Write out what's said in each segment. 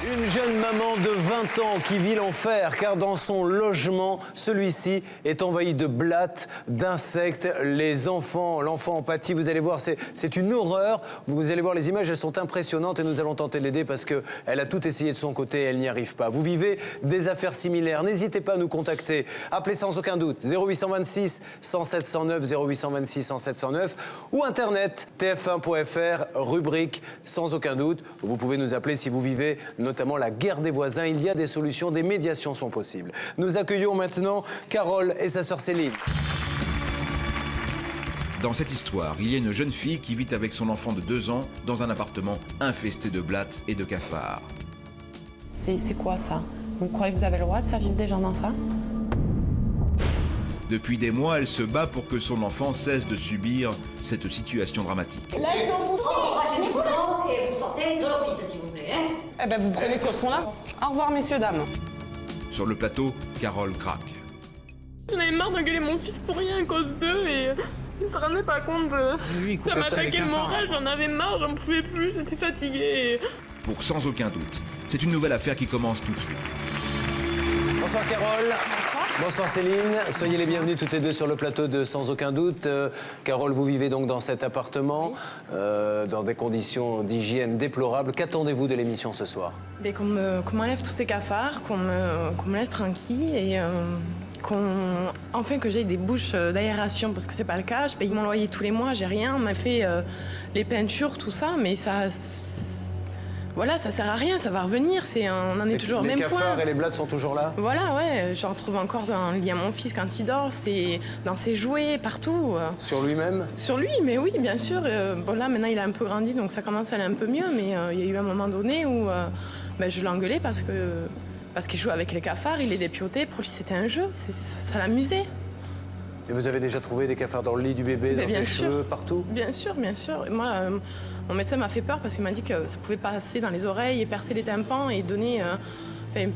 Une jeune maman de 20 ans qui vit l'enfer car dans son logement, celui-ci est envahi de blattes, d'insectes. L'enfant en pâtit. Vous allez voir, c'est une horreur. Vous allez voir les images, elles sont impressionnantes et nous allons tenter de l'aider parce qu'elle a tout essayé de son côté et elle n'y arrive pas. Vous vivez des affaires similaires, n'hésitez pas à nous contacter. Appelez sans aucun doute 0826 107 109, 0826 107 109 ou internet tf1.fr, rubrique sans aucun doute. Vous pouvez nous appeler si vous vivez notamment la guerre des voisins. Il y a des solutions, des médiations sont possibles. Nous accueillons maintenant Carole et sa sœur Céline. Dans cette histoire, il y a une jeune fille qui vit avec son enfant de 2 ans dans un appartement infesté de blattes et de cafards. C'est quoi ça? Vous croyez que vous avez le droit de faire vivre des gens dans ça? Depuis des mois, elle se bat pour que son enfant cesse de subir cette situation dramatique. Là, ils sont bouchés. Rachetez-vous là et vous sortez de l'office, s'il vous plaît. Eh ben, vous prenez ce son-là. Au revoir, messieurs, dames. Sur le plateau, Carole craque. J'en avais marre d'engueuler mon fils pour rien à cause d'eux et ils se rendaient pas compte. Ça m'attaquait le moral, j'en avais marre, j'en pouvais plus, j'étais fatiguée. Pour sans aucun doute, c'est une nouvelle affaire qui commence tout de suite. Bonsoir Carole. Bonsoir. Bonsoir Céline. Soyez les bienvenus toutes les deux sur le plateau de Sans aucun doute. Carole, vous vivez donc dans cet appartement, dans des conditions d'hygiène déplorables. Qu'attendez-vous de l'émission ce soir? Qu'on m'enlève tous ces cafards, qu'on me laisse tranquille et enfin que j'aie des bouches d'aération parce que c'est pas le cas. Je paye mon loyer tous les mois, j'ai rien. On m'a fait les peintures, tout ça, mais ça... Voilà, ça sert à rien, ça va revenir, on en est toujours au même point. Les cafards et les blattes sont toujours là? Voilà, ouais, j'en retrouve encore lié à mon fils quand il dort, c'est dans ses jouets, partout. Sur lui-même? Sur lui, mais oui, bien sûr. Bon, là, maintenant, il a un peu grandi, donc ça commence à aller un peu mieux, mais il y a eu un moment donné où je l'engueulais parce qu'il jouait avec les cafards, il les dépiotait, pour lui c'était un jeu, ça l'amusait. Et vous avez déjà trouvé des cafards dans le lit du bébé, dans ses cheveux, partout? Bien sûr, bien sûr. Et moi, mon médecin m'a fait peur parce qu'il m'a dit que ça pouvait passer dans les oreilles et percer les tympans et donner...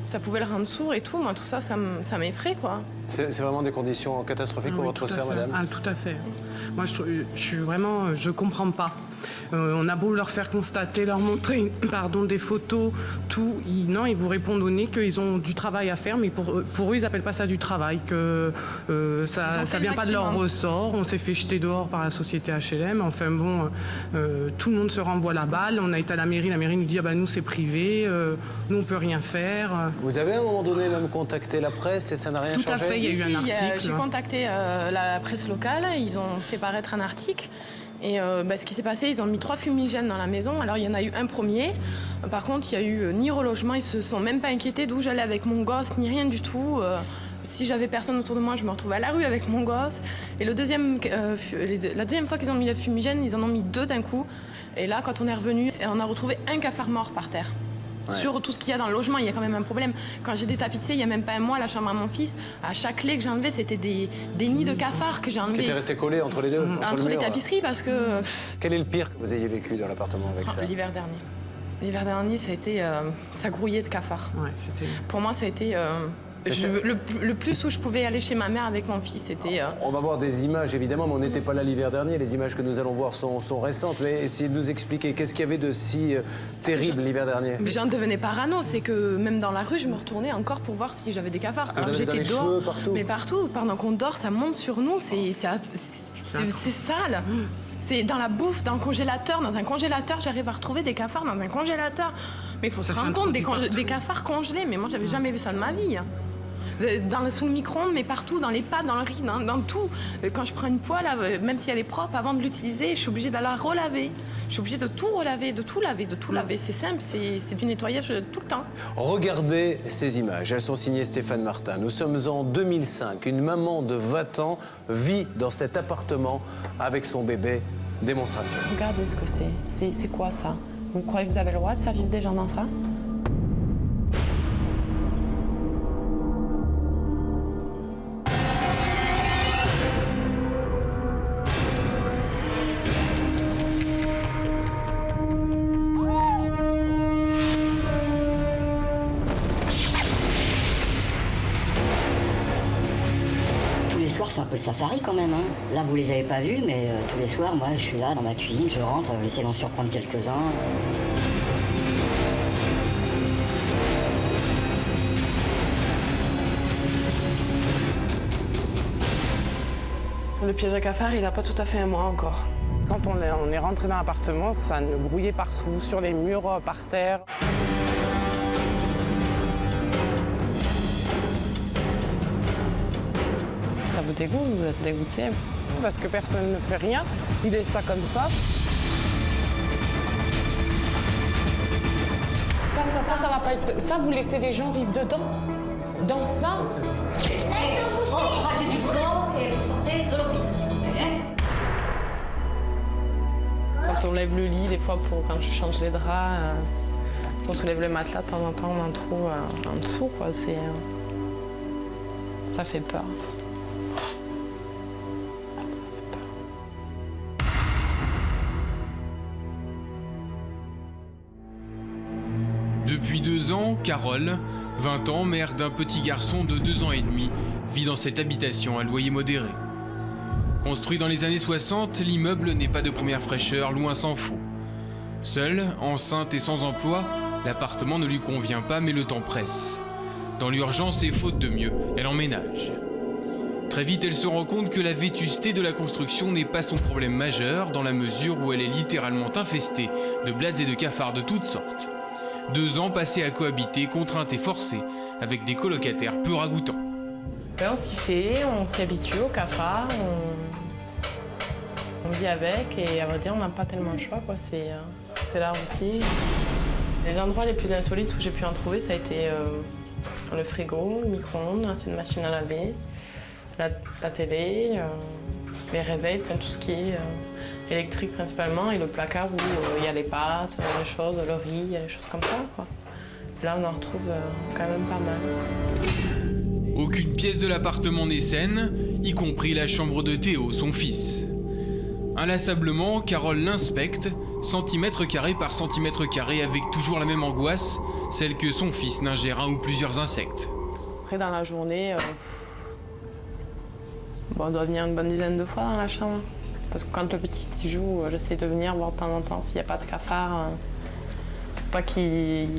ça pouvait le rendre sourd et tout. Moi, tout ça, ça m'effraie, quoi. C'est vraiment des conditions catastrophiques pour votre sœur, madame? Ah, tout à fait. Moi, je comprends pas. On a beau leur faire constater, leur montrer des photos, tout. Ils vous répondent au nez qu'ils ont du travail à faire, mais pour eux, ils appellent pas ça du travail, que ça vient pas de leur ressort. On s'est fait jeter dehors par la société HLM. Enfin bon, tout le monde se renvoie la balle. On a été à la mairie nous dit nous c'est privé, nous on peut rien faire. Vous avez à un moment donné même contacté la presse et ça n'a rien changé? Tout à fait, il y a eu un article. J'ai contacté la presse locale, ils ont fait paraître un article. Et ce qui s'est passé, ils ont mis 3 fumigènes dans la maison. Alors il y en a eu un premier. Par contre, il y a eu ni relogement, ils se sont même pas inquiétés d'où j'allais avec mon gosse, ni rien du tout. Si j'avais personne autour de moi, je me retrouvais à la rue avec mon gosse. Et la deuxième fois qu'ils ont mis le fumigène, ils en ont mis 2 d'un coup. Et là, quand on est revenu, on a retrouvé un cafard mort par terre. Ouais. Sur tout ce qu'il y a dans le logement, il y a quand même un problème. Quand j'ai détapissé, il n'y a même pas un mois, la chambre à mon fils, à chaque clé que j'ai enlevée, c'était des nids de cafards que j'ai enlevés. Qui étaient restés collés entre les deux? Entre les tapisseries, parce que... Quel est le pire que vous ayez vécu dans l'appartement avec ça? L'hiver dernier. L'hiver dernier, ça a été... ça grouillait de cafards. Ouais, c'était... Pour moi, ça a été... le plus où je pouvais aller chez ma mère avec mon fils, c'était... On va voir des images, évidemment, mais on n'était pas là l'hiver dernier. Les images que nous allons voir sont récentes. Mais essayez de nous expliquer, qu'est-ce qu'il y avait de si terrible l'hiver dernier? J'en devenais parano. C'est que même dans la rue, je me retournais encore pour voir si j'avais des cafards. Parce que vous avez dans les cheveux, partout? Mais partout. Pendant qu'on dort, ça monte sur nous. C'est sale. C'est dans la bouffe, dans le congélateur. Dans un congélateur, j'arrive à retrouver des cafards dans un congélateur. Mais il faut se rendre compte, des cafards congelés. Mais moi, j'avais jamais vu ça de ma vie. Sous le micro-ondes, mais partout, dans les pâtes, dans le riz, dans tout. Quand je prends une poêle, même si elle est propre, avant de l'utiliser, je suis obligée de la relaver. Je suis obligée de tout relaver, de tout laver. C'est simple, c'est du nettoyage tout le temps. Regardez ces images, elles sont signées Stéphane Martin. Nous sommes en 2005. Une maman de 20 ans vit dans cet appartement avec son bébé. Démonstration. Regardez ce que c'est. C'est quoi ça? Vous croyez que vous avez le droit de faire vivre des gens dans ça? C'est un peu le safari quand même. Hein. Là, vous les avez pas vus, mais tous les soirs, moi, je suis là dans ma cuisine, je rentre, j'essaie d'en surprendre quelques-uns. Le piège à cafard, il n'a pas tout à fait un mois encore. Quand on est rentré dans l'appartement, ça nous grouillait partout, sur les murs, par terre. Ça vous dégoûte, vous êtes dégoûté. Parce que personne ne fait rien, il laisse ça comme ça. Ça va pas être... Ça, vous laissez les gens vivre dedans? Dans ça? Oh, moi j'ai du boulot et vous sortez de l'office, s'il vous plaît. Quand on lève le lit, des fois, quand je change les draps, quand on soulève le matelas, de temps en temps, on a un trou en dessous, quoi. Ça fait peur. Depuis 2 ans, Carole, 20 ans, mère d'un petit garçon de 2 ans et demi, vit dans cette habitation à loyer modéré. Construit dans les années 60, l'immeuble n'est pas de première fraîcheur, loin s'en faut. Seule, enceinte et sans emploi, l'appartement ne lui convient pas, mais le temps presse. Dans l'urgence et faute de mieux, elle emménage. Très vite, elle se rend compte que la vétusté de la construction n'est pas son problème majeur, dans la mesure où elle est littéralement infestée de blattes et de cafards de toutes sortes. 2 ans passés à cohabiter, contraintes et forcées, avec des colocataires peu ragoûtants. On s'y fait, on s'y habitue au cafard, on vit avec et à vrai dire on n'a pas tellement le choix, quoi. C'est la routine. Les endroits les plus insolites où j'ai pu en trouver, ça a été le frigo, le micro-ondes, l'ancienne machine à laver, la télé, les réveils, enfin tout ce qui est électrique principalement, et le placard où il y a les pâtes, les choses, le riz, il y a des choses comme ça, quoi. Là on en retrouve quand même pas mal. Aucune pièce de l'appartement n'est saine, y compris la chambre de Théo, son fils. Inlassablement, Carole l'inspecte, centimètre carré par centimètre carré, avec toujours la même angoisse, celle que son fils n'ingère un ou plusieurs insectes. Après dans la journée, on doit venir une bonne dizaine de fois dans la chambre. Parce que quand le petit joue, j'essaie de venir voir de temps en temps s'il n'y a pas de cafard. Pas qu'il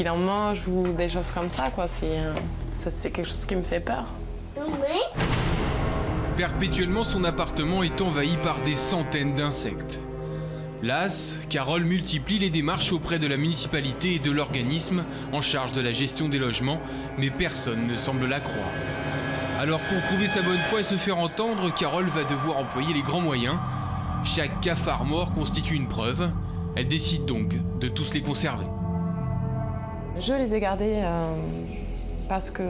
en mange ou des choses comme ça, quoi. C'est quelque chose qui me fait peur. Perpétuellement, son appartement est envahi par des centaines d'insectes. Lasse, Carole multiplie les démarches auprès de la municipalité et de l'organisme en charge de la gestion des logements, mais personne ne semble la croire. Alors pour prouver sa bonne foi et se faire entendre, Carole va devoir employer les grands moyens. Chaque cafard mort constitue une preuve. Elle décide donc de tous les conserver. Je les ai gardés parce qu'en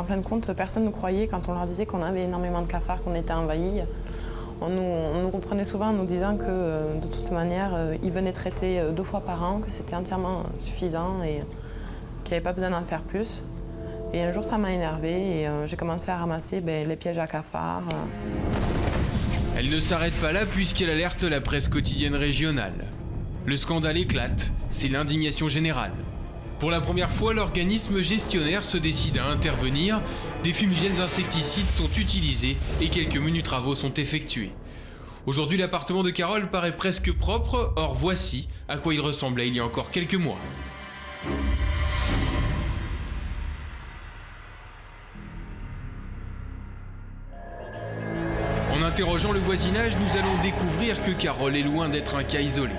fin de compte, personne ne croyait quand on leur disait qu'on avait énormément de cafards, qu'on était envahis. On nous reprenait souvent en nous disant que de toute manière, ils venaient traiter 2 fois par an, que c'était entièrement suffisant et qu'il n'y avait pas besoin d'en faire plus. Et un jour, ça m'a énervée et j'ai commencé à ramasser les pièges à cafards. Elle ne s'arrête pas là puisqu'elle alerte la presse quotidienne régionale. Le scandale éclate, c'est l'indignation générale. Pour la première fois, l'organisme gestionnaire se décide à intervenir, des fumigènes insecticides sont utilisés et quelques menus travaux sont effectués. Aujourd'hui, l'appartement de Carole paraît presque propre, or voici à quoi il ressemblait il y a encore quelques mois. En interrogeant le voisinage, nous allons découvrir que Carole est loin d'être un cas isolé.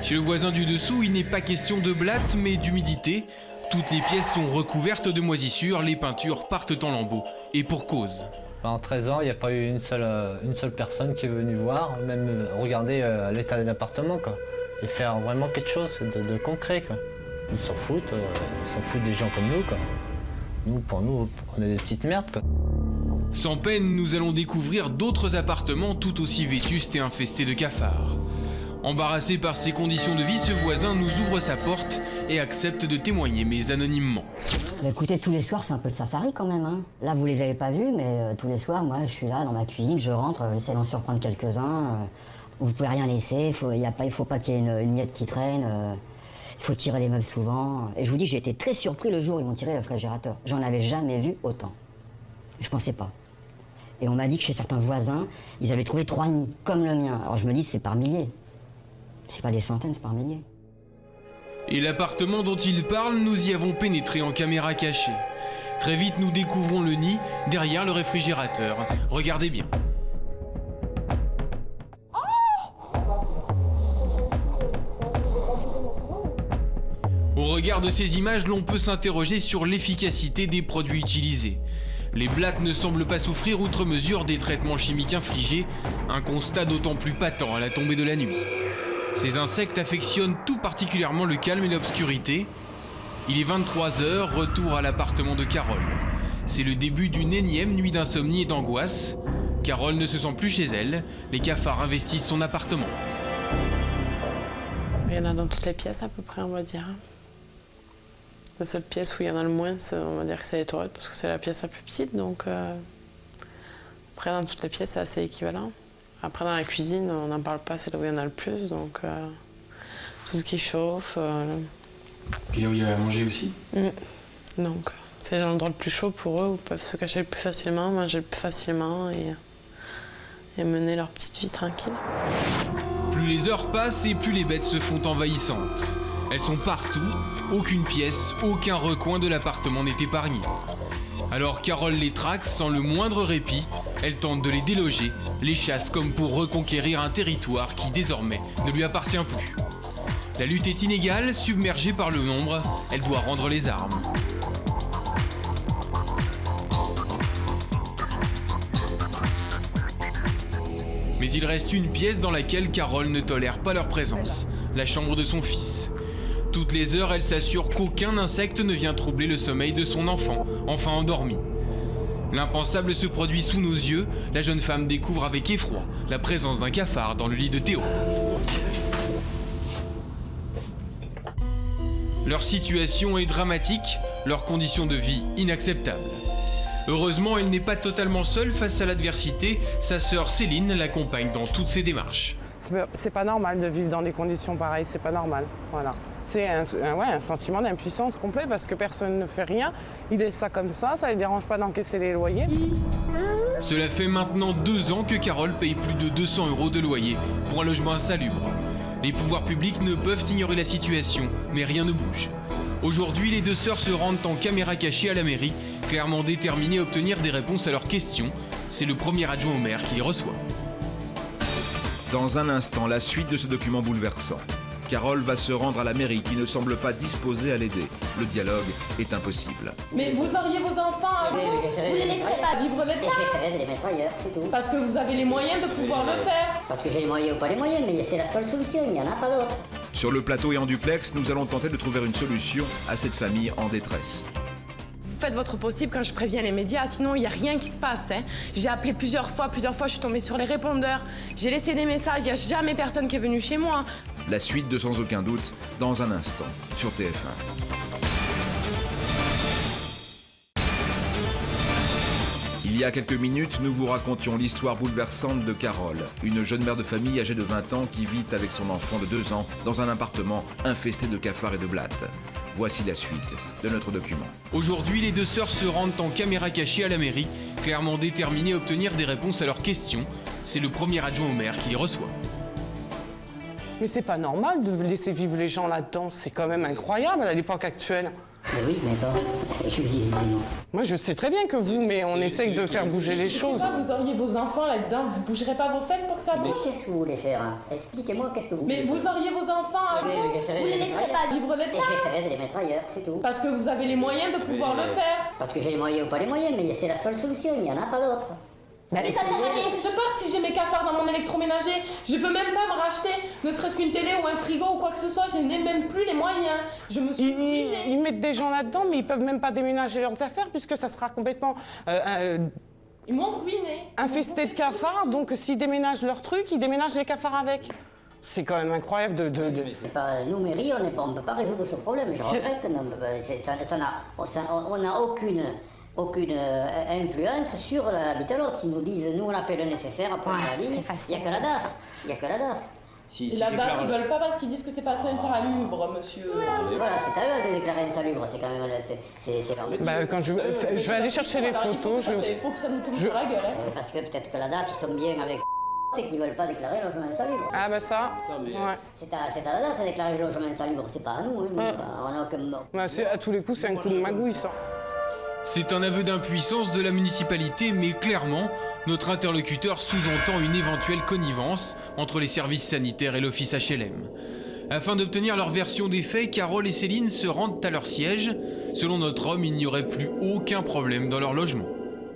Chez le voisin du dessous, il n'est pas question de blattes, mais d'humidité. Toutes les pièces sont recouvertes de moisissures, les peintures partent en lambeaux. Et pour cause. En 13 ans, il n'y a pas eu une seule personne qui est venue voir, même regarder l'état de l'appartement, quoi. Et faire vraiment quelque chose de concret, quoi. Ils s'en foutent des gens comme nous, quoi. Pour nous, on est des petites merdes, quoi. Sans peine, nous allons découvrir d'autres appartements tout aussi vétustes et infestés de cafards. Embarrassé par ses conditions de vie, ce voisin nous ouvre sa porte et accepte de témoigner, mais anonymement. Écoutez, tous les soirs, c'est un peu le safari quand même, hein. Là, vous les avez pas vus, mais tous les soirs, moi, je suis là dans ma cuisine, je rentre, j'essaie d'en surprendre quelques-uns. Vous pouvez rien laisser, il faut pas qu'il y ait une miette qui traîne. Il faut tirer les meubles souvent. Et je vous dis, j'ai été très surpris le jour où ils m'ont tiré le réfrigérateur. J'en avais jamais vu autant. Je pensais pas. Et on m'a dit que chez certains voisins, ils avaient trouvé 3 nids, comme le mien. Alors je me dis, c'est par milliers. C'est pas des centaines, c'est par milliers. Et l'appartement dont il parle, nous y avons pénétré en caméra cachée. Très vite, nous découvrons le nid derrière le réfrigérateur. Regardez bien. Au regard de ces images, l'on peut s'interroger sur l'efficacité des produits utilisés. Les blattes ne semblent pas souffrir outre mesure des traitements chimiques infligés, un constat d'autant plus patent à la tombée de la nuit. Ces insectes affectionnent tout particulièrement le calme et l'obscurité. Il est 23h, retour à l'appartement de Carole. C'est le début d'une énième nuit d'insomnie et d'angoisse. Carole ne se sent plus chez elle, les cafards investissent son appartement. Il y en a dans toutes les pièces à peu près, on va dire. La seule pièce où il y en a le moins, on va dire que c'est les toilettes, parce que c'est la pièce la plus petite. Donc après, dans toutes les pièces, c'est assez équivalent. Après, dans la cuisine, on n'en parle pas, c'est là où il y en a le plus. Donc tout ce qui chauffe. Puis là où il y a à manger aussi. Donc c'est l'endroit le plus chaud pour eux, où ils peuvent se cacher le plus facilement, manger le plus facilement et mener leur petite vie tranquille. Plus les heures passent et plus les bêtes se font envahissantes. Elles sont partout, aucune pièce, aucun recoin de l'appartement n'est épargné. Alors Carole les traque sans le moindre répit, elle tente de les déloger, les chasse comme pour reconquérir un territoire qui désormais ne lui appartient plus. La lutte est inégale, submergée par le nombre, elle doit rendre les armes. Mais il reste une pièce dans laquelle Carole ne tolère pas leur présence, la chambre de son fils. Toutes les heures, elle s'assure qu'aucun insecte ne vient troubler le sommeil de son enfant, enfin endormi. L'impensable se produit sous nos yeux, la jeune femme découvre avec effroi la présence d'un cafard dans le lit de Théo. Leur situation est dramatique, leurs conditions de vie inacceptables. Heureusement, elle n'est pas totalement seule face à l'adversité, sa sœur Céline l'accompagne dans toutes ses démarches. C'est pas normal de vivre dans des conditions pareilles, c'est pas normal, voilà. C'est un sentiment d'impuissance complet parce que personne ne fait rien. Il laisse ça comme ça ne les dérange pas d'encaisser les loyers. Cela fait maintenant 2 ans que Carole paye plus de 200 € de loyer pour un logement insalubre. Les pouvoirs publics ne peuvent ignorer la situation, mais rien ne bouge. Aujourd'hui, les deux sœurs se rendent en caméra cachée à la mairie, clairement déterminées à obtenir des réponses à leurs questions. C'est le premier adjoint au maire qui les reçoit. Dans un instant, la suite de ce document bouleversant. Carole va se rendre à la mairie qui ne semble pas disposée à l'aider. Le dialogue est impossible. Mais vous auriez vos enfants à vous, vous les laisserez pas vivre le temps. J'essaierai de les mettre ailleurs, c'est tout. Parce que vous avez les moyens de pouvoir le faire. Parce que j'ai les moyens ou pas les moyens, mais c'est la seule solution, il n'y en a pas d'autre. Sur le plateau et en duplex, nous allons tenter de trouver une solution à cette famille en détresse. Faites votre possible quand je préviens les médias, sinon il n'y a rien qui se passe. J'ai appelé plusieurs fois, je suis tombée sur les répondeurs. J'ai laissé des messages, il n'y a jamais personne qui est venu chez moi. La suite de Sans aucun doute, dans un instant, sur TF1. Il y a quelques minutes, nous vous racontions l'histoire bouleversante de Carole, une jeune mère de famille âgée de 20 ans qui vit avec son enfant de 2 ans dans un appartement infesté de cafards et de blattes. Voici la suite de notre document. Aujourd'hui, les deux sœurs se rendent en caméra cachée à la mairie, clairement déterminées à obtenir des réponses à leurs questions. C'est le premier adjoint au maire qui les reçoit. Mais c'est pas normal de laisser vivre les gens là-dedans, c'est quand même incroyable à l'époque actuelle. Mais oui, mais bon, je vous dis, Moi je sais très bien que vous, mais on essaye de faire bouger les choses. Vous auriez vos enfants là-dedans, vous bougerez pas vos fesses pour que ça bouge. Mais qu'est-ce que vous voulez faire hein? Expliquez-moi qu'est-ce que vous voulez Mais vous auriez vos enfants à vous, vous les laisserez pas vivre le temps. J'essaierai de les mettre ailleurs, c'est tout. Parce que vous avez les moyens de pouvoir le faire. Parce que j'ai les moyens ou pas les moyens, mais c'est la seule solution, il n'y en a pas d'autre. Mais ça sert à rien que je parte si j'ai mes cafards dans mon électroménager. Je peux même pas me racheter, ne serait-ce qu'une télé ou un frigo ou quoi que ce soit. Je n'ai même plus les moyens. Je me suis ils mettent des gens là-dedans, mais ils peuvent même pas déménager leurs affaires puisque ça sera complètement ils m'ont ruiné. Infesté de cafards. Donc s'ils déménagent leurs trucs, ils déménagent les cafards avec. C'est quand même incroyable C'est pas, nous, mairie, on ne peut pas résoudre ce problème. Je regrette, on n'a aucune influence sur l'habitat l'autre. Ils nous disent, nous on a fait le nécessaire pour la ligne. C'est facile. Il n'y a que la DAS. Il n'y a que la DAS. Et la DAS, ils veulent pas parce qu'ils disent que c'est pas insalubre, monsieur. Voilà, c'est à eux de déclarer insalubre. C'est quand même c'est leur métier. Quand je vais aller chercher les photos. Il faut que ça nous tombe sur la gueule. Parce que peut-être que la DAS, ils sont bien avec et qu'ils veulent pas déclarer logement insalubre. Ah bah ça, ouais. C'est à la DAS de déclarer le logement insalubre. C'est pas à nous. Hein, on a aucun... À tous les coups, c'est un coup de magouille, ça. C'est un aveu d'impuissance de la municipalité, mais clairement, notre interlocuteur sous-entend une éventuelle connivence entre les services sanitaires et l'office HLM. Afin d'obtenir leur version des faits, Carole et Céline se rendent à leur siège. Selon notre homme, il n'y aurait plus aucun problème dans leur logement.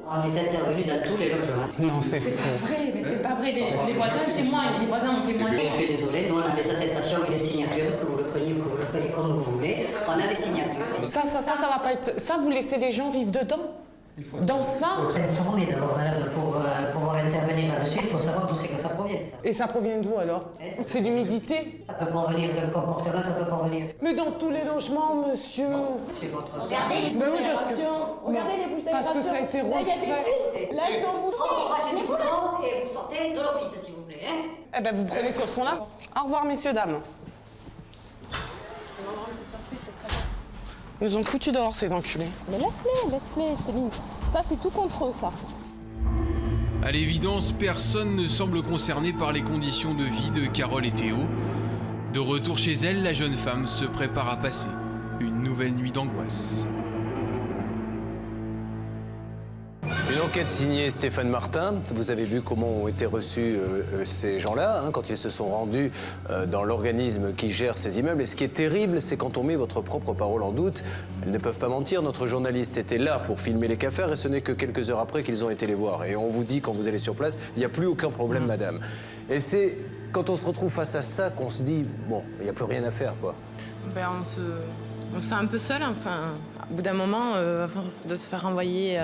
On est intervenu dans tous les logements. Non, c'est faux. Mais c'est pas vrai, les voisins témoignent, les voisins ont témoigné. Je suis désolée, nous on a des attestations et des signatures, que vous le preniez comme vous voulez. On a des signatures. Ça va pas être... Ça, vous laissez les gens vivre dedans? Dans ça? Il faut être informé d'abord, madame, pour pouvoir intervenir là-dessus, il faut savoir d'où c'est que ça provient, ça. Et ça provient d'où alors? C'est l'humidité? Ça peut provenir d'un comportement, ça peut provenir... Mais dans tous les logements, monsieur. Chez votre... Regardez, Mais oui, parce que... regardez les bouches Parce que ça a été refait. Là, ils sont bouchés. Oh, moi j'ai du boulot et vous sortez de l'office, s'il vous plaît, hein. Eh ben, vous prenez sur son là. Au revoir, messieurs, dames. Ils nous ont foutu dehors, ces enculés. Mais laisse-les, Céline. Ça, c'est tout contre eux, ça. À l'évidence, personne ne semble concerné par les conditions de vie de Carole et Théo. De retour chez elle, la jeune femme se prépare à passer une nouvelle nuit d'angoisse. Une enquête signée Stéphane Martin. Vous avez vu comment ont été reçus ces gens-là quand ils se sont rendus dans l'organisme qui gère ces immeubles. Et ce qui est terrible, c'est quand on met votre propre parole en doute. Elles ne peuvent pas mentir. Notre journaliste était là pour filmer les cafards et ce n'est que quelques heures après qu'ils ont été les voir. Et on vous dit, quand vous allez sur place, il n'y a plus aucun problème, madame. Et c'est quand on se retrouve face à ça qu'on se dit, bon, il n'y a plus rien à faire, quoi. Ben, on se sent un peu seul, enfin. Au bout d'un moment, à force de se faire renvoyer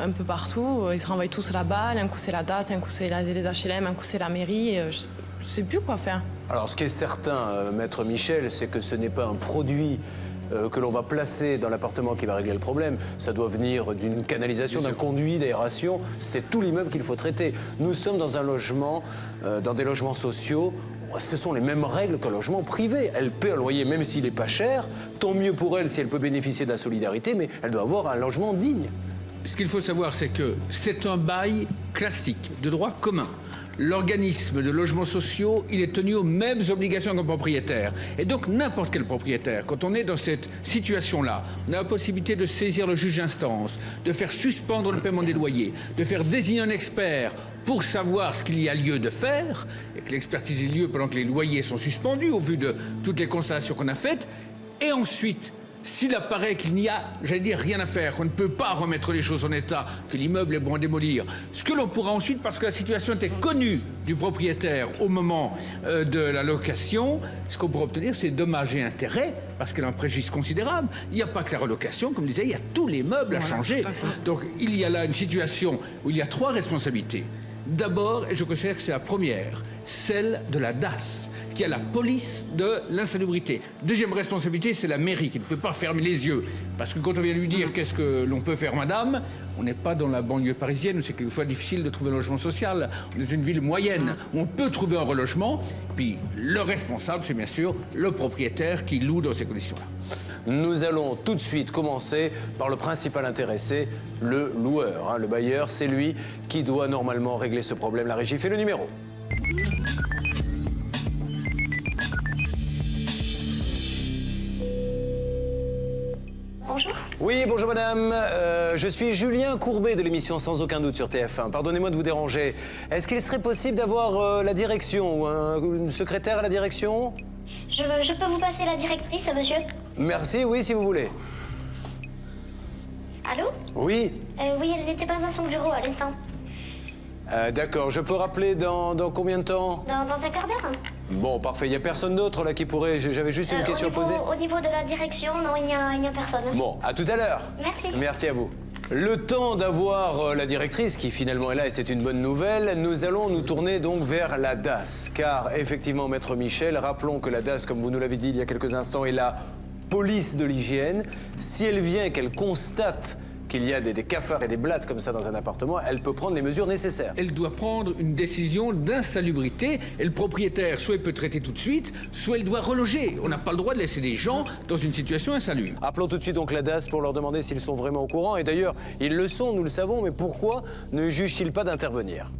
un peu partout, ils se renvoient tous là-bas. Un coup, c'est la DAS, un coup, c'est les HLM, un coup, c'est la mairie. Je sais plus quoi faire. Alors, ce qui est certain, Maître Michel, c'est que ce n'est pas un produit que l'on va placer dans l'appartement qui va régler le problème. Ça doit venir d'une canalisation, d'un conduit d'aération. C'est tout l'immeuble qu'il faut traiter. Nous sommes dans un logement, dans des logements sociaux. Ce sont les mêmes règles qu'un logement privé. Elle paie un loyer même s'il n'est pas cher. Tant mieux pour elle si elle peut bénéficier de la solidarité, mais elle doit avoir un logement digne. Ce qu'il faut savoir, c'est que c'est un bail classique, de droit commun. L'organisme de logements sociaux, il est tenu aux mêmes obligations qu'un propriétaire. Et donc, n'importe quel propriétaire, quand on est dans cette situation-là, on a la possibilité de saisir le juge d'instance, de faire suspendre le paiement des loyers, de faire désigner un expert pour savoir ce qu'il y a lieu de faire, et que l'expertise ait lieu pendant que les loyers sont suspendus, au vu de toutes les constatations qu'on a faites, et ensuite, s'il apparaît qu'il n'y a, j'allais dire, rien à faire, qu'on ne peut pas remettre les choses en état, que l'immeuble est bon à démolir, ce que l'on pourra ensuite, parce que la situation était connue du propriétaire au moment de la location, ce qu'on pourra obtenir, c'est dommages et intérêts, parce qu'elle a un préjudice considérable. Il n'y a pas que la relocation, comme je disais, il y a tous les meubles à changer. Donc il y a là une situation où il y a 3 responsabilités. D'abord, et je considère que c'est la première, celle de la DAS, qui a la police de l'insalubrité. Deuxième responsabilité, c'est la mairie, qui ne peut pas fermer les yeux. Parce que quand on vient lui dire qu'est-ce que l'on peut faire, madame, on n'est pas dans la banlieue parisienne, où c'est quelquefois difficile de trouver un logement social. On est dans une ville moyenne, où on peut trouver un relogement. Puis le responsable, c'est bien sûr le propriétaire qui loue dans ces conditions-là. Nous allons tout de suite commencer par le principal intéressé, le loueur. Le bailleur, c'est lui qui doit normalement régler ce problème. La régie fait le numéro. Bonjour. Oui, bonjour madame. Je suis Julien Courbet de l'émission Sans aucun doute sur TF1. Pardonnez-moi de vous déranger. Est-ce qu'il serait possible d'avoir la direction ou une secrétaire à la direction ? Je peux vous passer la directrice, monsieur? Merci, oui, si vous voulez. Allô? Oui. Oui, elle n'était pas à son bureau à l'instant. D'accord, je peux rappeler dans combien de temps? Dans un quart d'heure. Bon, parfait. Il n'y a personne d'autre là qui pourrait... J'avais juste une question à poser. Au niveau de la direction, non, il n'y a personne. Bon, à tout à l'heure. Merci. Merci à vous. Le temps d'avoir la directrice qui finalement est là et c'est une bonne nouvelle, nous allons nous tourner donc vers la DAS. Car effectivement, Maître Michel, rappelons que la DAS, comme vous nous l'avez dit il y a quelques instants, est la police de l'hygiène. Si elle vient et qu'elle constate qu'il y a des cafards et des blattes comme ça dans un appartement, elle peut prendre les mesures nécessaires. Elle doit prendre une décision d'insalubrité et le propriétaire, soit il peut traiter tout de suite, soit il doit reloger. On n'a pas le droit de laisser des gens dans une situation insalubre. Appelons tout de suite donc la DAS pour leur demander s'ils sont vraiment au courant. Et d'ailleurs, ils le sont, nous le savons, mais pourquoi ne jugent-ils pas d'intervenir ?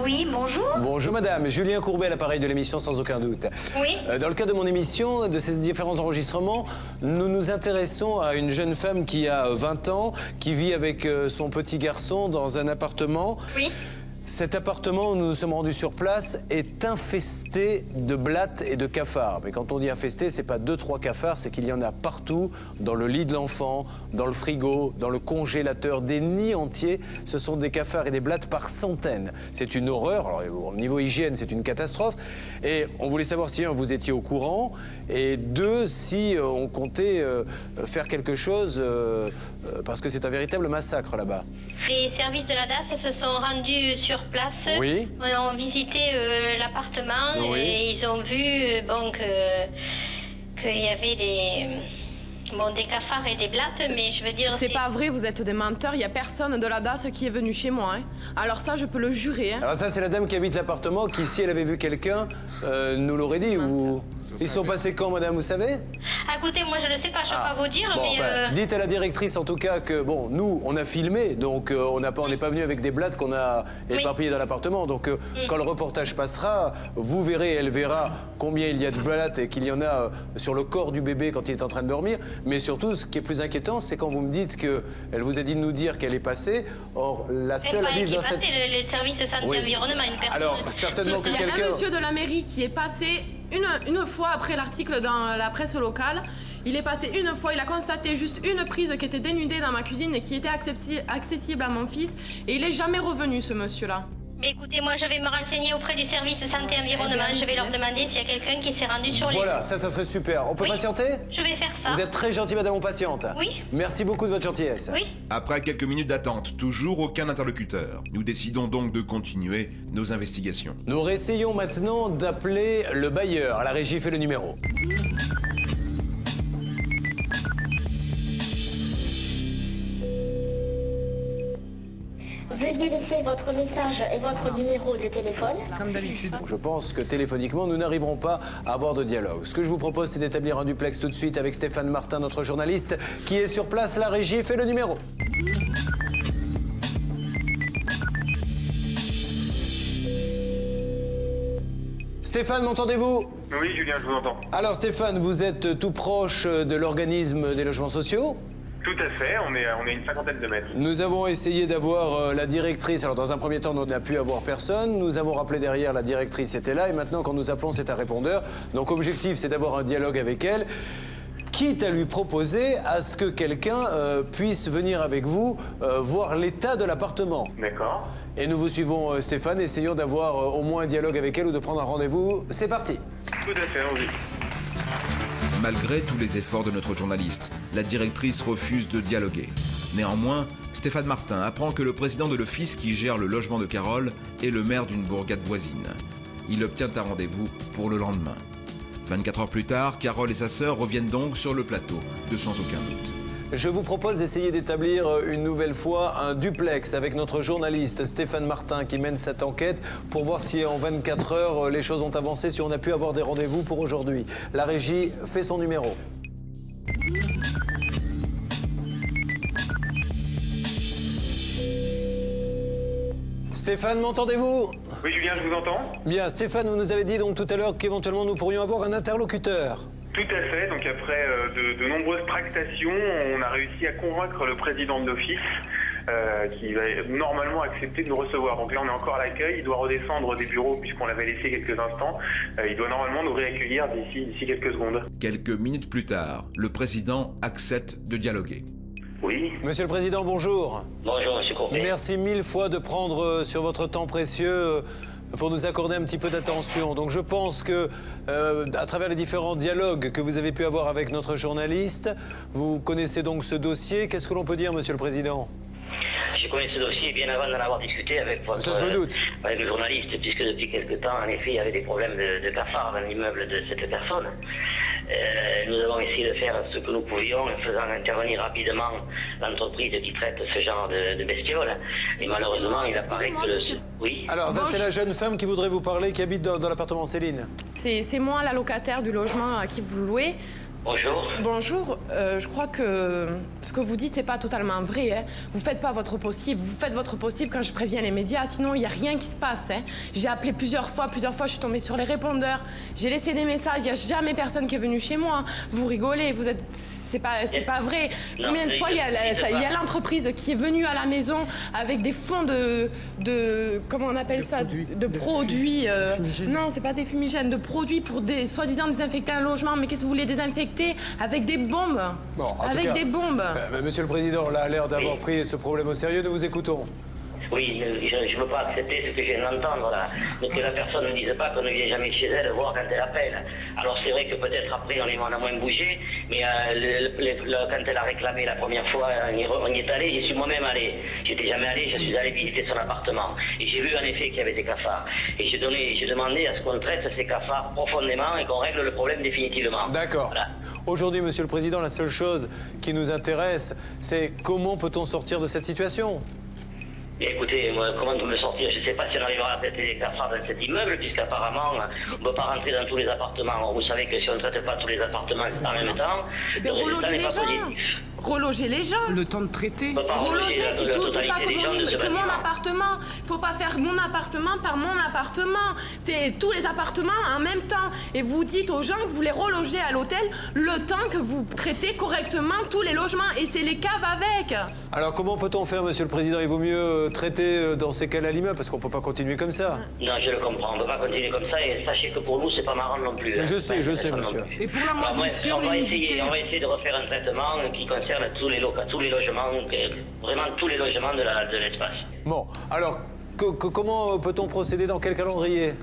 Oui, bonjour. Bonjour madame, Julien Courbet à l'appareil de l'émission sans aucun doute. Oui. Dans le cadre de mon émission, de ces différents enregistrements, nous nous intéressons à une jeune femme qui a 20 ans, qui vit avec son petit garçon dans un appartement. Oui. Cet appartement où nous nous sommes rendus sur place est infesté de blattes et de cafards. Mais quand on dit infesté, c'est pas 2-3 cafards, c'est qu'il y en a partout, dans le lit de l'enfant, dans le frigo, dans le congélateur, des nids entiers. Ce sont des cafards et des blattes par centaines. C'est une horreur. Alors, au niveau hygiène, c'est une catastrophe. Et on voulait savoir si, un, vous étiez au courant, et deux, si on comptait faire quelque chose, parce que c'est un véritable massacre là-bas. Les services de la DAS se sont rendus sur place. Oui. Ils ont visité l'appartement Oui. et ils ont vu qu'il y avait des cafards et des blattes, mais je veux dire... C'est pas vrai, vous êtes des menteurs, il y a personne de la DAS qui est venu chez moi. Hein. Alors ça, je peux le jurer. Hein. Alors ça, c'est la dame qui habite l'appartement qui, si elle avait vu quelqu'un, nous l'aurait dit. Ou... Ils sont passés quand, madame, vous savez? Écoutez, moi je ne sais pas, je ne peux pas vous dire, Bon, mais... enfin, dites à la directrice en tout cas que, bon, nous, on a filmé, donc on n'est pas venu avec des blattes qu'on a éparpillées dans l'appartement. Donc quand le reportage passera, vous verrez, elle verra combien il y a de blattes et qu'il y en a sur le corps du bébé quand il est en train de dormir. Mais surtout, ce qui est plus inquiétant, c'est quand vous me dites qu'elle vous a dit de nous dire qu'elle est passée. Or, la seule à vivre dans cette... le service de santé Oui. environnement, une personne... Alors, certainement que Il y a quelqu'un... un monsieur de la mairie qui est passé une fois après l'article dans la presse locale. Il est passé une fois, il a constaté juste une prise qui était dénudée dans ma cuisine et qui était accessible à mon fils. Et il est jamais revenu, ce monsieur-là. Mais écoutez, moi je vais me renseigner auprès du service de santé environnement. Je vais leur demander s'il y a quelqu'un qui s'est rendu sur les... Voilà, ça serait super. On peut patienter? Je vais faire ça. Vous êtes très gentille, madame, on patiente. Oui. Merci beaucoup de votre gentillesse. Oui. Après quelques minutes d'attente, toujours aucun interlocuteur. Nous décidons donc de continuer nos investigations. Nous réessayons maintenant d'appeler le bailleur. La régie fait le numéro. Veuillez laisser votre message et votre numéro de téléphone. Comme d'habitude. Je pense que téléphoniquement, nous n'arriverons pas à avoir de dialogue. Ce que je vous propose, c'est d'établir un duplex tout de suite avec Stéphane Martin, notre journaliste, qui est sur place. La régie fait le numéro. Stéphane, m'entendez-vous? Oui, Julien, je vous entends. Alors Stéphane, vous êtes tout proche de l'organisme des logements sociaux? Tout à fait, on est à une cinquantaine de mètres. Nous avons essayé d'avoir la directrice. Alors, dans un premier temps, on n'a pu avoir personne. Nous avons rappelé derrière, la directrice était là. Et maintenant, quand nous appelons, c'est un répondeur. Donc, objectif, c'est d'avoir un dialogue avec elle. Quitte à lui proposer à ce que quelqu'un puisse venir avec vous voir l'état de l'appartement. D'accord. Et nous vous suivons, Stéphane. Essayons d'avoir au moins un dialogue avec elle ou de prendre un rendez-vous. C'est parti. Tout à fait, oui. Malgré tous les efforts de notre journaliste, la directrice refuse de dialoguer. Néanmoins, Stéphane Martin apprend que le président de l'office qui gère le logement de Carole est le maire d'une bourgade voisine. Il obtient un rendez-vous pour le lendemain. 24 heures plus tard, Carole et sa sœur reviennent donc sur le plateau de Sans aucun doute. Je vous propose d'essayer d'établir une nouvelle fois un duplex avec notre journaliste Stéphane Martin qui mène cette enquête pour voir si en 24 heures les choses ont avancé, si on a pu avoir des rendez-vous pour aujourd'hui. La régie fait son numéro. Stéphane, m'entendez-vous? Oui, Julien, je vous entends. Bien, Stéphane, vous nous avez dit donc tout à l'heure qu'éventuellement nous pourrions avoir un interlocuteur. Tout à fait, donc après de nombreuses tractations, on a réussi à convaincre le président de l'office qui va normalement accepter de nous recevoir. Donc là, on est encore à l'accueil, il doit redescendre des bureaux puisqu'on l'avait laissé quelques instants. Il doit normalement nous réaccueillir d'ici quelques secondes. Quelques minutes plus tard, le président accepte de dialoguer. Oui. Monsieur le Président, bonjour. Bonjour, monsieur Courbet. Merci mille fois de prendre sur votre temps précieux pour nous accorder un petit peu d'attention. Donc je pense que, à travers les différents dialogues que vous avez pu avoir avec notre journaliste, vous connaissez donc ce dossier. Qu'est-ce que l'on peut dire, Monsieur le Président ? Je connais ce dossier bien avant d'en avoir discuté avec votre... Ça, je me doute. Avec le journaliste, puisque depuis quelque temps, en effet, il y avait des problèmes de cafards dans l'immeuble de cette personne. Nous avons essayé de faire ce que nous pouvions en faisant intervenir rapidement l'entreprise qui traite ce genre de bestioles. Et malheureusement, il apparaît que le... Oui. Alors, ça, c'est la jeune femme qui voudrait vous parler, qui habite dans l'appartement Céline. C'est moi, la locataire du logement à qui vous louez. Bonjour. Bonjour, je crois que ce que vous dites, c'est pas totalement vrai. Hein. Vous faites pas votre possible. Vous faites votre possible quand je préviens les médias, sinon il n'y a rien qui se passe. Hein. J'ai appelé plusieurs fois, je suis tombée sur les répondeurs. J'ai laissé des messages, il n'y a jamais personne qui est venu chez moi. Vous rigolez, vous êtes... C'est pas vrai. Non, combien de fois il y a l'entreprise qui est venue à la maison avec des fonds de comment on appelle ça, de produits. Non, c'est pas des fumigènes, de produits pour des soi-disant désinfecter un logement. Mais qu'est-ce que vous voulez désinfecter avec des bombes? Bon, en avec tout cas, des bombes. Monsieur le Président, là, a l'air d'avoir pris ce problème au sérieux. Nous vous écoutons. Oui, je ne veux pas accepter ce que je viens d'entendre là. Que la personne ne dise pas qu'on ne vient jamais chez elle voir quand elle appelle. Alors c'est vrai que peut-être après on a moins bougé, mais quand elle a réclamé la première fois, on y est allé, j'y suis moi-même allé. J'étais jamais allé, je suis allé visiter son appartement. Et j'ai vu en effet qu'il y avait des cafards. Et j'ai demandé à ce qu'on traite ces cafards profondément et qu'on règle le problème définitivement. D'accord. Voilà. Aujourd'hui, Monsieur le Président, la seule chose qui nous intéresse, c'est comment peut-on sortir de cette situation? Écoutez, moi, comment me sortir? Je ne sais pas si on arrivera à traiter les cafards dans cet immeuble, puisqu'apparemment, on ne peut pas rentrer dans tous les appartements. Vous savez que si on ne traite pas tous les appartements en même temps, le résultat n'est pas positif. Reloger les gens. Le temps de traiter. Reloger, c'est tout. C'est pas que mon appartement. Il faut pas faire mon appartement par mon appartement. C'est tous les appartements en même temps. Et vous dites aux gens que vous les relogez à l'hôtel le temps que vous traitez correctement tous les logements. Et c'est les caves avec. Alors comment peut-on faire, Monsieur le Président? Il vaut mieux traiter dans ces cas-là l'immeuble, parce qu'on ne peut pas continuer comme ça. Non, je le comprends. On ne peut pas continuer comme ça. Et sachez que pour nous, c'est pas marrant non plus. Mais je sais, monsieur. Et pour la moisissure, l'humidité. On va essayer de refaire un traitement qui concerne tous les logements, vraiment tous les logements de l'espace. Bon, alors, comment peut-on procéder, dans quel calendrier?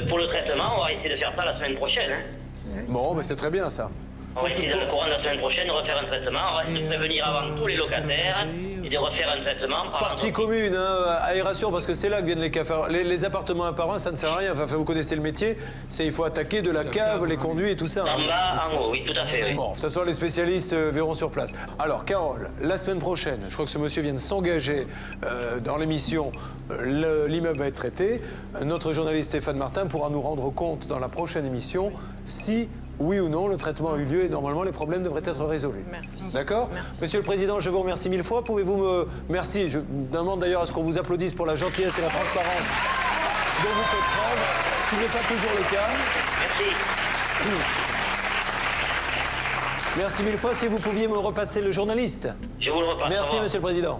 Pour le traitement, on va essayer de faire ça la semaine prochaine. Hein. Bon, mais c'est très bien ça. On va essayer dans le courant de la semaine prochaine de refaire un traitement. On va essayer de prévenir avant tous les locataires et de refaire un traitement. Partie commune, hein, aération, parce que c'est là que viennent les cafards. Les appartements un par un, ça ne sert à rien. Enfin, vous connaissez le métier. Il faut attaquer de la cave, les conduits et tout ça. En bas, en haut, oui, tout à fait. Oui. Bon, de toute façon, les spécialistes verront sur place. Alors, Carole, la semaine prochaine, je crois que ce monsieur vient de s'engager dans l'émission. L'immeuble va être traité. Notre journaliste Stéphane Martin pourra nous rendre compte dans la prochaine émission si, oui ou non, le traitement a eu lieu et normalement les problèmes devraient être résolus. Merci. D'accord? Monsieur le Président, je vous remercie 1000 fois. Pouvez-vous me... Merci. Je demande d'ailleurs à ce qu'on vous applaudisse pour la gentillesse et la transparence dont vous faites preuve, ce qui n'est pas toujours le cas. Merci. Merci 1000 fois. Si vous pouviez me repasser le journaliste. Je vous le repasse. Merci, Monsieur le Président.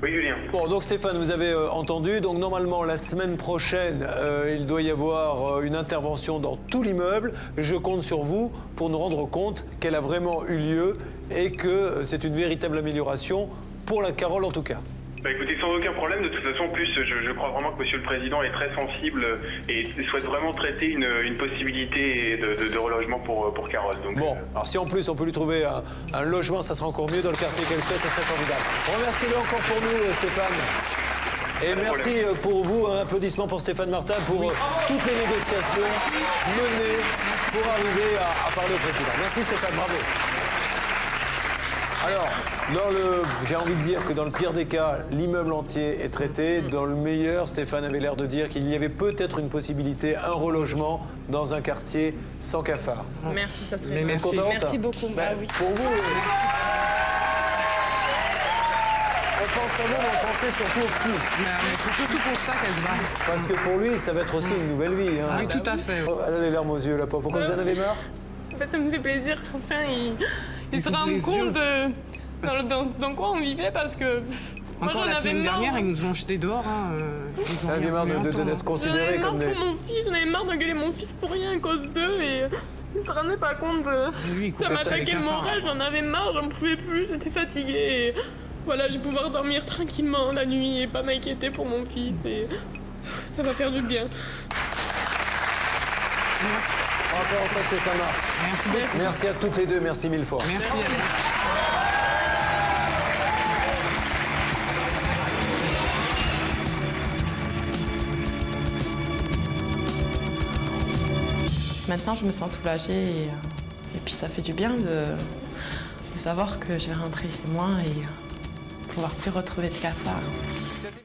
Oui, Julien. Bon, donc Stéphane, vous avez entendu. Donc normalement, la semaine prochaine, il doit y avoir une intervention dans tout l'immeuble. Je compte sur vous pour nous rendre compte qu'elle a vraiment eu lieu et que c'est une véritable amélioration pour la Carole en tout cas. Bah écoutez, sans aucun problème, de toute façon, en plus, je crois vraiment que Monsieur le Président est très sensible et souhaite vraiment traiter une possibilité de relogement pour Carole. Donc, bon, alors si en plus on peut lui trouver un logement, ça sera encore mieux dans le quartier qu'elle souhaite, ça serait formidable. Remerciez-le encore pour nous, Stéphane. Et merci pour vous, un applaudissement pour Stéphane Martin pour toutes les négociations menées pour arriver à parler au président. Merci Stéphane, bravo. Alors, j'ai envie de dire que dans le pire des cas, l'immeuble entier est traité. Dans le meilleur, Stéphane avait l'air de dire qu'il y avait peut-être une possibilité, un relogement dans un quartier sans cafard. Merci, ça serait merci. Contente, merci beaucoup. Bah, oui. Pour vous, on pense à vous, mais on pensait surtout aux petits. C'est surtout pour ça qu'elle se bat. Parce que pour lui, ça va être aussi une nouvelle vie. Hein. Oui, tout à fait. Oh, elle a les larmes aux yeux, la pauvre. Pourquoi vous en avez marre? Bah, ça me fait plaisir qu'enfin ils se rendent compte dans quoi on vivait parce que moi encore la semaine dernière, ils nous ont jetés dehors. Ils ont marre d'être considérés comme des... J'en avais marre pour mon fils, j'en avais marre d'engueuler mon fils pour rien à cause d'eux et ils se rendaient pas compte. Ça m'attaquait le moral, j'en avais marre, j'en pouvais plus, j'étais fatiguée. Et voilà, je vais pouvoir dormir tranquillement la nuit et pas m'inquiéter pour mon fils et ça va faire du bien. Merci. On va faire en sorte que ça marche. Merci beaucoup. Merci à toutes les deux, merci 1000 fois. Merci. Maintenant, je me sens soulagée et puis ça fait du bien de savoir que je vais rentrer chez moi et pouvoir plus retrouver de cafards.